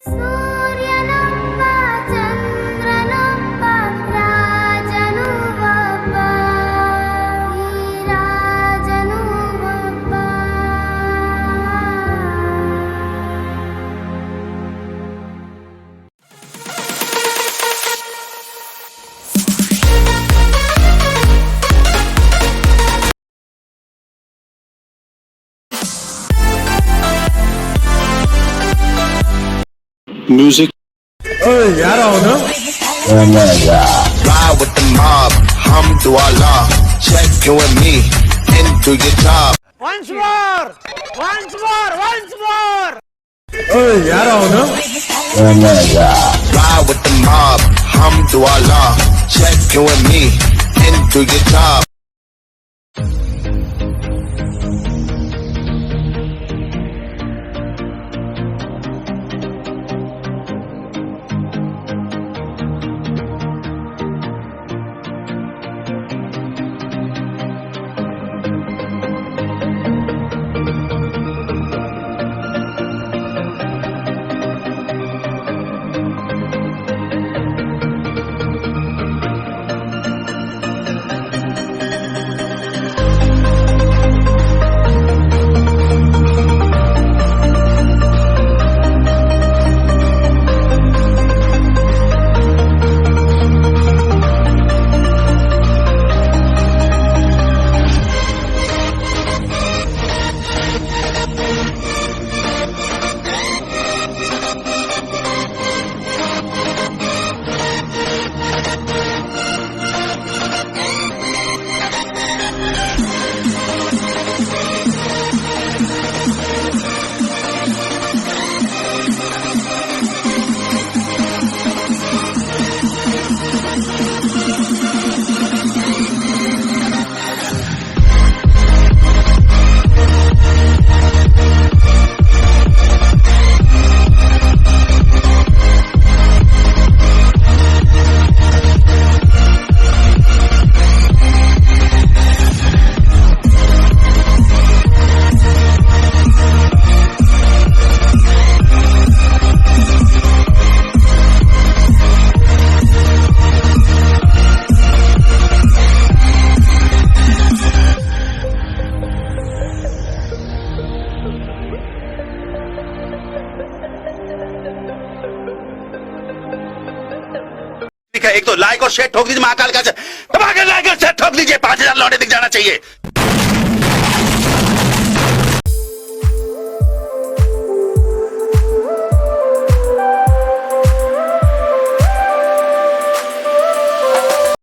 ಸೂರ್ಯನೊಬ್ಬ ಚಂದ್ರನೊಬ್ಬ ರಾಜನು ಒಬ್ಬ ಈ ರಾಜನು ಒಬ್ಬ. Music. ಯಾರು ಅವನು? Ride with the mob, hamdulillah. Check you and me into your job. Once more! ಯಾರು ಅವನು? Ride with the mob, hamdulillah. Check you and me into your job. एक तो लाइक और शेयर ठोक दीजिए, महाकाल का दबा के लाइक और शेयर ठोक दीजिए, 5000 लौटे दिख जाना चाहिए।